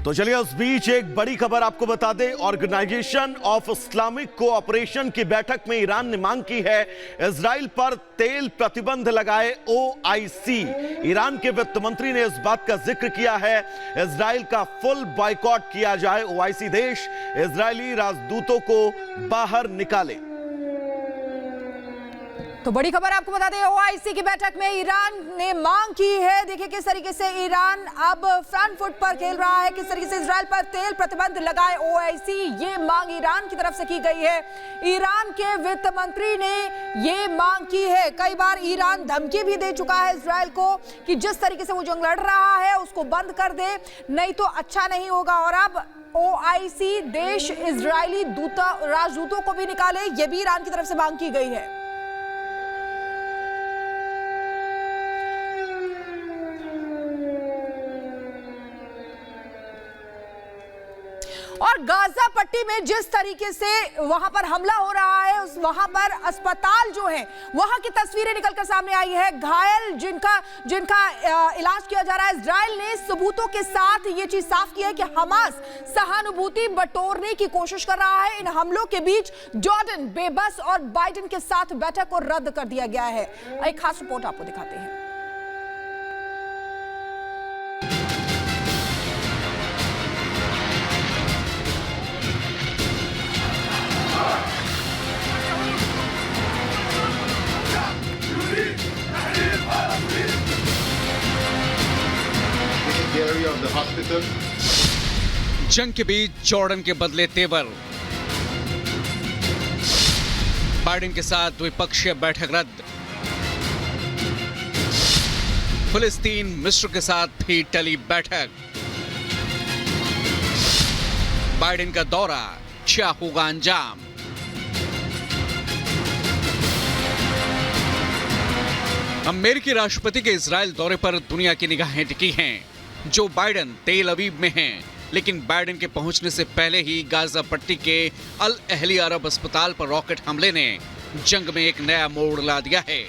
तो चलिए उस बीच एक बड़ी खबर आपको बता दें। ऑर्गेनाइजेशन ऑफ इस्लामिक कोऑपरेशन की बैठक में ईरान ने मांग की है इजराइल पर तेल प्रतिबंध लगाए ओआईसी। ईरान के वित्त मंत्री ने इस बात का जिक्र किया है इजराइल का फुल बॉयकॉट किया जाए। ओआईसी देश इजरायली राजदूतों को बाहर निकाले। तो बड़ी खबर आपको बता दें, ओआईसी की बैठक में ईरान ने मांग की है। देखिए किस तरीके से ईरान अब फ्रंट फुट पर खेल रहा है, किस तरीके से इजराइल पर तेल प्रतिबंध लगाए ओआईसी, ये मांग ईरान की तरफ से की गई है। ईरान के वित्त मंत्री ने ये मांग की है। कई बार ईरान धमकी भी दे चुका है इजराइल को कि जिस तरीके से वो जंग लड़ रहा है उसको बंद कर दे, नहीं तो अच्छा नहीं होगा। और अब ओआईसी देश इजरायली राजदूतों को भी निकाले, ये भी ईरान की तरफ से मांग की गई है। और गाजा पट्टी में जिस तरीके से वहां पर हमला हो रहा है, उस वहां पर अस्पताल जो है वहां की तस्वीरें निकलकर सामने आई है। घायल जिनका इलाज किया जा रहा है। इजराइल ने सबूतों के साथ ये चीज साफ की है कि हमास सहानुभूति बटोरने की कोशिश कर रहा है। इन हमलों के बीच जॉर्डन बेबस और बाइडेन के साथ बैठक को रद्द कर दिया गया है। एक खास रिपोर्ट आपको दिखाते हैं। जंग के बीच जॉर्डन के बदले तेवर, बाइडेन के साथ द्विपक्षीय बैठक रद्द, फिलिस्तीन मिस्र के साथ भी टली बैठक, बाइडेन का दौरा क्या होगा अंजाम। अमेरिकी राष्ट्रपति के इजराइल दौरे पर दुनिया की निगाहें टिकी हैं। जो बाइडेन तेल अवीव में हैं, लेकिन बाइडेन के पहुंचने से पहले ही गाजा पट्टी के अल अहली अरब अस्पताल पर रॉकेट हमले ने जंग में एक नया मोड़ ला दिया है।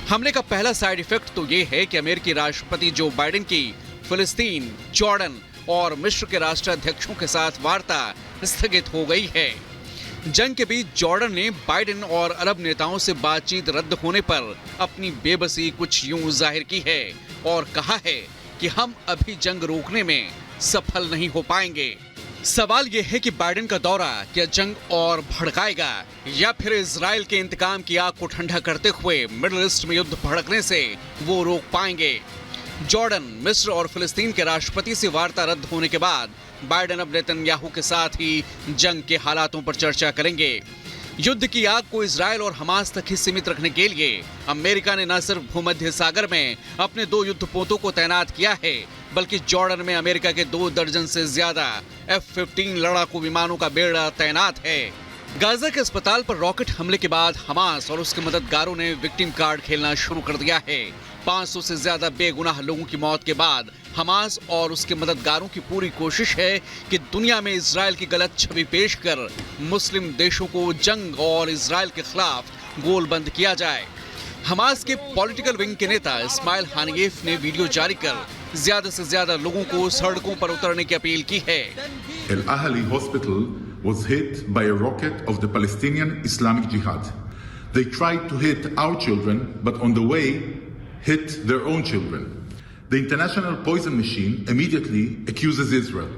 हमले का पहला साइड इफेक्ट तो ये है कि अमेरिकी राष्ट्रपति जो बाइडेन की फिलिस्तीन, जॉर्डन और मिस्र के राष्ट्राध्यक्षों के साथ वार्ता स्थगित हो गई है। जंग के बीच जॉर्डन ने बाइडेन और अरब नेताओं से बातचीत रद्द होने पर अपनी बेबसी कुछ यूं जाहिर की है और कहा है कि हम अभी जंग रोकने में सफल नहीं हो पाएंगे। सवाल यह है कि बाइडेन का दौरा क्या जंग और भड़काएगा या फिर इजराइल के इंतकाम की आग को ठंडा करते हुए मिडिल ईस्ट में युद्ध भड़कने से वो रोक पाएंगे। जॉर्डन, मिस्र और फिलिस्तीन के राष्ट्रपति से वार्ता रद्द होने के बाद बाइडेन अब नेतन्याहू के साथ ही जंग के हालातों पर चर्चा करेंगे। युद्ध की आग को इजराइल और हमास तक ही सीमित रखने के लिए अमेरिका ने न सिर्फ भूमध्य सागर में अपने 2 युद्धपोतों को तैनात किया है, बल्कि जॉर्डन में अमेरिका के 2 दर्जन से ज्यादा F-15 लड़ाकू विमानों का बेड़ा तैनात है। गाजा के अस्पताल पर रॉकेट हमले के बाद हमास और उसके मददगारों ने विक्टिम कार्ड खेलना शुरू कर दिया है। 500 से ज्यादा बेगुनाह लोगों की मौत के बाद हमास और उसके मददगारों की पूरी कोशिश है कि दुनिया में इजराइल की गलत छवि पेश कर मुस्लिम देशों को जंग और इजराइल के खिलाफ गोलबंद किया जाए। हमास के पॉलिटिकल विंग के नेता इस्माइल हानियेफ ने वीडियो जारी कर ज्यादा से ज्यादा लोगों को सड़कों पर उतरने की अपील की है। Al Ahli Hospital was hit by a rocket of the Palestinian Islamic Jihad. They tried to hit our children, but on the way hit their own children. The international poison machine immediately accuses Israel.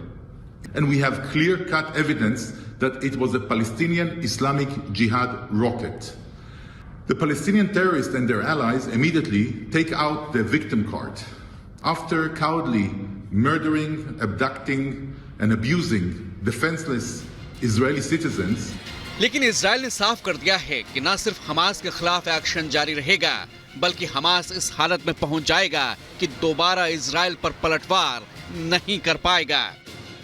And we have clear-cut evidence that it was a Palestinian Islamic Jihad rocket. The Palestinian terrorists and their allies immediately take out their victim card. After cowardly murdering, abducting and abusing defenseless Israeli citizens, लेकिन Israel ने साफ कर दिया है कि न सिर्फ Hamas के खिलाफ एक्शन जारी रहेगा, बल्कि हमास इस हालत में पहुंच जाएगा कि दोबारा इजराइल पर पलटवार नहीं कर पाएगा।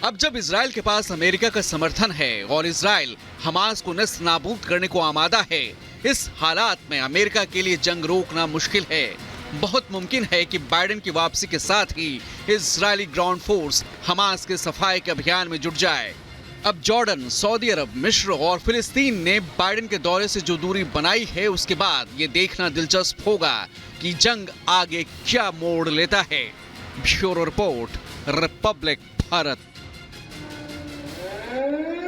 अब जब इजराइल के पास अमेरिका का समर्थन है और इजराइल हमास को नस्त नाबूद करने को आमादा है, इस हालात में अमेरिका के लिए जंग रोकना मुश्किल है। बहुत मुमकिन है कि बाइडेन की वापसी के साथ ही इजरायली ग्राउंड फोर्स हमास के सफाई के अभियान में जुट जाए। अब जॉर्डन, सऊदी अरब, मिस्र और फिलिस्तीन ने बाइडेन के दौरे से जो दूरी बनाई है, उसके बाद ये देखना दिलचस्प होगा कि जंग आगे क्या मोड़ लेता है। Bureau report, Republic Bharat.